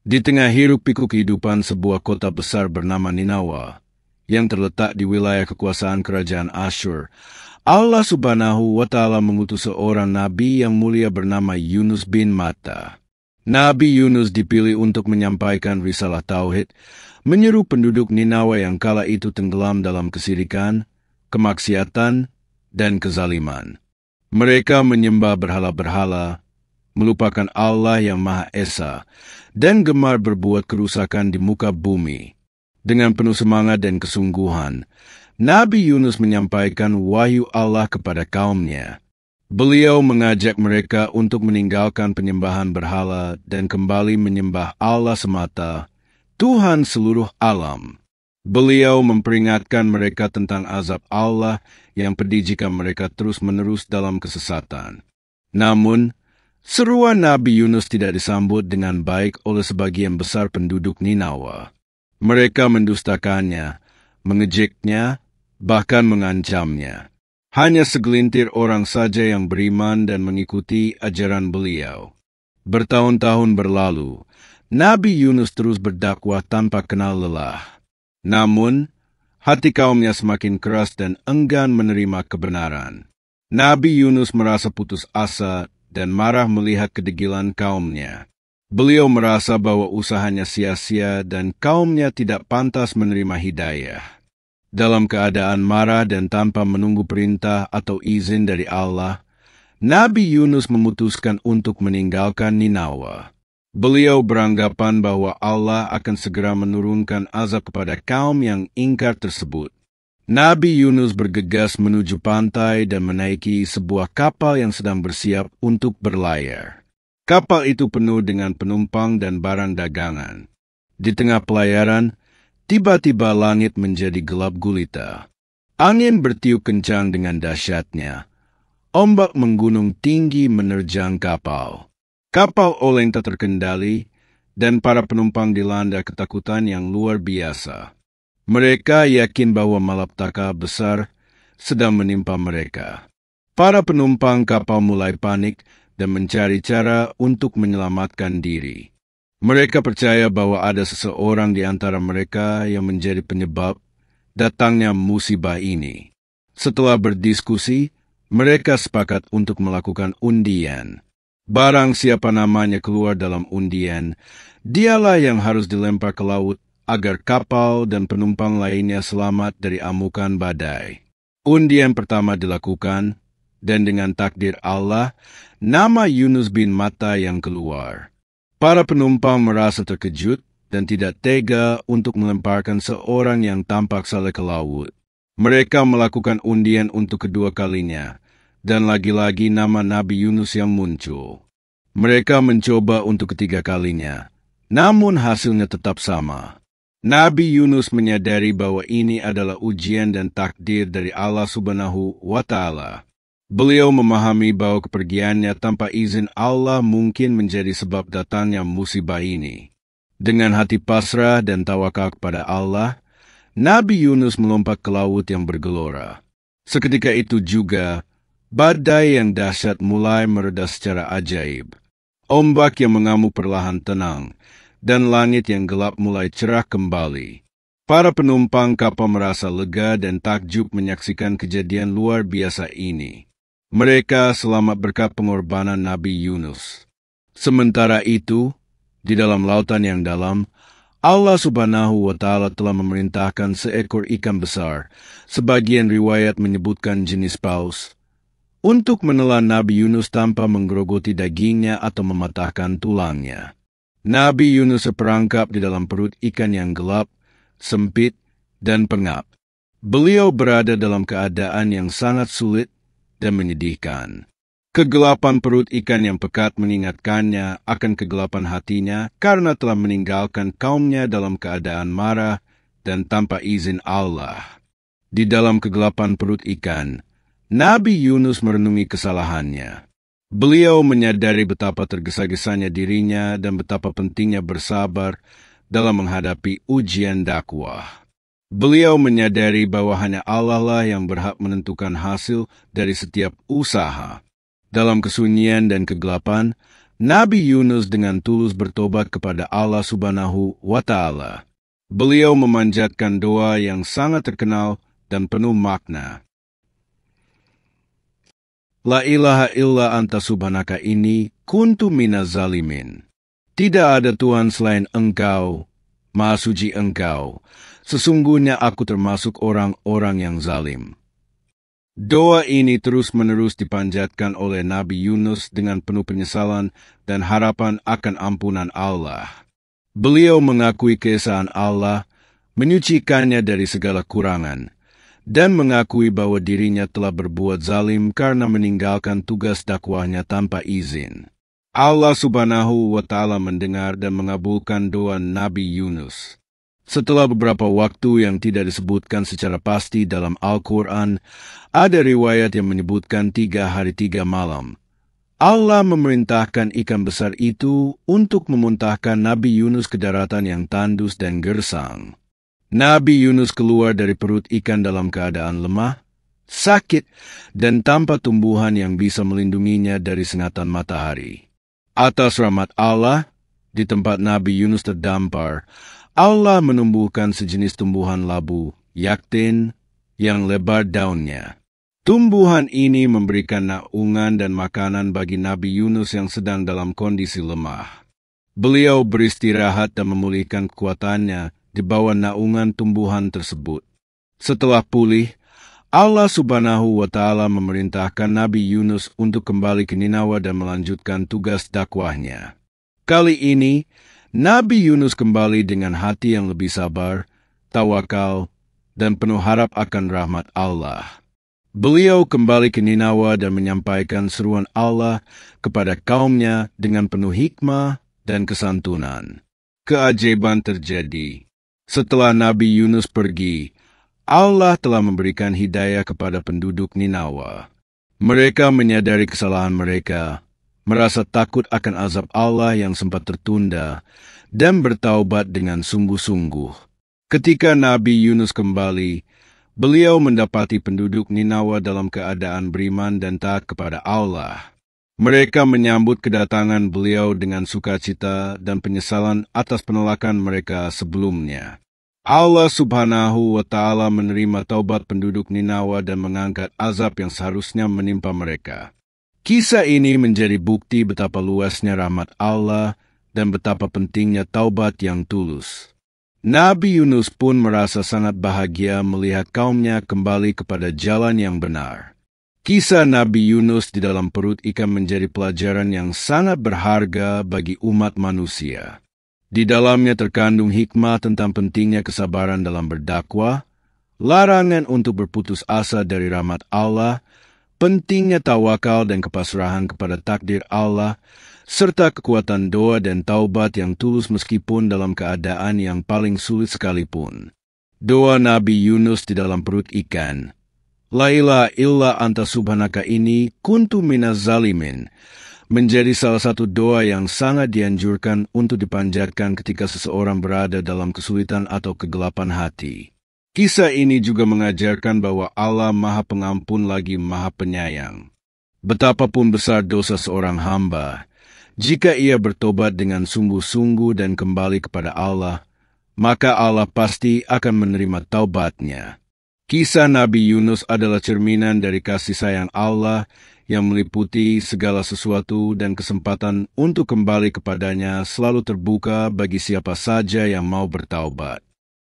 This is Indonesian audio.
Di tengah hiruk-pikuk kehidupan sebuah kota besar bernama Ninawa, yang terletak di wilayah kekuasaan kerajaan Asyur, Allah Subhanahu wa Ta'ala mengutus seorang nabi yang mulia bernama Yunus bin Matta. Nabi Yunus dipilih untuk menyampaikan risalah tauhid, menyeru penduduk Ninawa yang kala itu tenggelam dalam kesirikan, kemaksiatan, dan kezaliman. Mereka menyembah berhala-berhala, melupakan Allah yang Maha Esa, dan gemar berbuat kerusakan di muka bumi. Dengan penuh semangat dan kesungguhan, Nabi Yunus menyampaikan wahyu Allah kepada kaumnya. Beliau mengajak mereka untuk meninggalkan penyembahan berhala dan kembali menyembah Allah semata, Tuhan seluruh alam. Beliau memperingatkan mereka tentang azab Allah yang pedih jika mereka terus-menerus dalam kesesatan. Namun, seruan Nabi Yunus tidak disambut dengan baik oleh sebagian besar penduduk Ninawa. Mereka mendustakannya, mengejeknya, bahkan mengancamnya. Hanya segelintir orang saja yang beriman dan mengikuti ajaran beliau. Bertahun-tahun berlalu, Nabi Yunus terus berdakwah tanpa kenal lelah. Namun, hati kaumnya semakin keras dan enggan menerima kebenaran. Nabi Yunus merasa putus asa dan marah melihat kedegilan kaumnya. Beliau merasa bahwa usahanya sia-sia dan kaumnya tidak pantas menerima hidayah. Dalam keadaan marah dan tanpa menunggu perintah atau izin dari Allah, Nabi Yunus memutuskan untuk meninggalkan Ninawa. Beliau beranggapan bahwa Allah akan segera menurunkan azab kepada kaum yang ingkar tersebut. Nabi Yunus bergegas menuju pantai dan menaiki sebuah kapal yang sedang bersiap untuk berlayar. Kapal itu penuh dengan penumpang dan barang dagangan. Di tengah pelayaran, tiba-tiba langit menjadi gelap gulita. Angin bertiup kencang dengan dahsyatnya. Ombak menggunung tinggi menerjang kapal. Kapal oleng tak terkendali, dan para penumpang dilanda ketakutan yang luar biasa. Mereka yakin bahwa malapetaka besar sedang menimpa mereka. Para penumpang kapal mulai panik dan mencari cara untuk menyelamatkan diri. Mereka percaya bahwa ada seseorang di antara mereka yang menjadi penyebab datangnya musibah ini. Setelah berdiskusi, mereka sepakat untuk melakukan undian. Barang siapa namanya keluar dalam undian, dialah yang harus dilempar ke laut agar kapal dan penumpang lainnya selamat dari amukan badai. Undian pertama dilakukan, dan dengan takdir Allah, nama Yunus bin Matta yang keluar. Para penumpang merasa terkejut dan tidak tega untuk melemparkan seorang yang tampak salah ke laut. Mereka melakukan undian untuk kedua kalinya, dan lagi-lagi nama Nabi Yunus yang muncul. Mereka mencoba untuk ketiga kalinya, namun hasilnya tetap sama. Nabi Yunus menyadari bahwa ini adalah ujian dan takdir dari Allah Subhanahu wa Ta'ala. Beliau memahami bahwa kepergiannya tanpa izin Allah mungkin menjadi sebab datangnya musibah ini. Dengan hati pasrah dan tawakal kepada Allah, Nabi Yunus melompat ke laut yang bergelora. Seketika itu juga, badai yang dahsyat mulai mereda secara ajaib. Ombak yang mengamuk perlahan tenang, dan langit yang gelap mulai cerah kembali. Para penumpang kapal merasa lega dan takjub menyaksikan kejadian luar biasa ini. Mereka selamat berkat pengorbanan Nabi Yunus. Sementara itu, di dalam lautan yang dalam, Allah Subhanahu wa Ta'ala telah memerintahkan seekor ikan besar, sebagian riwayat menyebutkan jenis paus, untuk menelan Nabi Yunus tanpa menggerogoti dagingnya atau mematahkan tulangnya. Nabi Yunus seperangkap di dalam perut ikan yang gelap, sempit, dan pengap. Beliau berada dalam keadaan yang sangat sulit dan menyedihkan. Kegelapan perut ikan yang pekat mengingatkannya akan kegelapan hatinya karena telah meninggalkan kaumnya dalam keadaan marah dan tanpa izin Allah. Di dalam kegelapan perut ikan, Nabi Yunus merenungi kesalahannya. Beliau menyadari betapa tergesa-gesanya dirinya dan betapa pentingnya bersabar dalam menghadapi ujian dakwah. Beliau menyadari bahwa hanya Allah lah yang berhak menentukan hasil dari setiap usaha. Dalam kesunyian dan kegelapan, Nabi Yunus dengan tulus bertobat kepada Allah Subhanahu wa Ta'ala. Beliau memanjatkan doa yang sangat terkenal dan penuh makna. La ilaha illa anta subhanaka inni kuntu minaz zalimin. Tidak ada Tuhan selain Engkau, Maha Suci Engkau. Sesungguhnya aku termasuk orang-orang yang zalim. Doa ini terus-menerus dipanjatkan oleh Nabi Yunus dengan penuh penyesalan dan harapan akan ampunan Allah. Beliau mengakui keesaan Allah, menyucikannya dari segala kurangan, dan mengakui bahwa dirinya telah berbuat zalim karena meninggalkan tugas dakwahnya tanpa izin. Allah Subhanahu wa Ta'ala mendengar dan mengabulkan doa Nabi Yunus. Setelah beberapa waktu yang tidak disebutkan secara pasti dalam Al-Quran, ada riwayat yang menyebutkan 3 hari 3 malam. Allah memerintahkan ikan besar itu untuk memuntahkan Nabi Yunus ke daratan yang tandus dan gersang. Nabi Yunus keluar dari perut ikan dalam keadaan lemah, sakit, dan tanpa tumbuhan yang bisa melindunginya dari sengatan matahari. Atas rahmat Allah, di tempat Nabi Yunus terdampar, Allah menumbuhkan sejenis tumbuhan labu, yaktin, yang lebar daunnya. Tumbuhan ini memberikan naungan dan makanan bagi Nabi Yunus yang sedang dalam kondisi lemah. Beliau beristirahat dan memulihkan kekuatannya di bawah naungan tumbuhan tersebut. Setelah pulih, Allah Subhanahu wa Ta'ala memerintahkan Nabi Yunus untuk kembali ke Ninawa dan melanjutkan tugas dakwahnya. Kali ini, Nabi Yunus kembali dengan hati yang lebih sabar, tawakal, dan penuh harap akan rahmat Allah. Beliau kembali ke Ninawa dan menyampaikan seruan Allah kepada kaumnya dengan penuh hikmah dan kesantunan. Keajaiban terjadi. Setelah Nabi Yunus pergi, Allah telah memberikan hidayah kepada penduduk Ninawa. Mereka menyadari kesalahan mereka, merasa takut akan azab Allah yang sempat tertunda, dan bertaubat dengan sungguh-sungguh. Ketika Nabi Yunus kembali, beliau mendapati penduduk Ninawa dalam keadaan beriman dan taat kepada Allah. Mereka menyambut kedatangan beliau dengan sukacita dan penyesalan atas penolakan mereka sebelumnya. Allah Subhanahu wa Ta'ala menerima taubat penduduk Ninawa dan mengangkat azab yang seharusnya menimpa mereka. Kisah ini menjadi bukti betapa luasnya rahmat Allah dan betapa pentingnya taubat yang tulus. Nabi Yunus pun merasa sangat bahagia melihat kaumnya kembali kepada jalan yang benar. Kisah Nabi Yunus di dalam perut ikan menjadi pelajaran yang sangat berharga bagi umat manusia. Di dalamnya terkandung hikmah tentang pentingnya kesabaran dalam berdakwah, larangan untuk berputus asa dari rahmat Allah, pentingnya tawakal dan kepasrahan kepada takdir Allah, serta kekuatan doa dan taubat yang tulus meskipun dalam keadaan yang paling sulit sekalipun. Doa Nabi Yunus di dalam perut ikan, La ilaha illa anta subhanaka ini kuntu minaz zalimin, menjadi salah satu doa yang sangat dianjurkan untuk dipanjatkan ketika seseorang berada dalam kesulitan atau kegelapan hati. Kisah ini juga mengajarkan bahwa Allah Maha Pengampun lagi Maha Penyayang. Betapapun besar dosa seorang hamba, jika ia bertobat dengan sungguh-sungguh dan kembali kepada Allah, maka Allah pasti akan menerima taubatnya. Kisah Nabi Yunus adalah cerminan dari kasih sayang Allah yang meliputi segala sesuatu dan kesempatan untuk kembali kepadanya selalu terbuka bagi siapa saja yang mau bertaubat.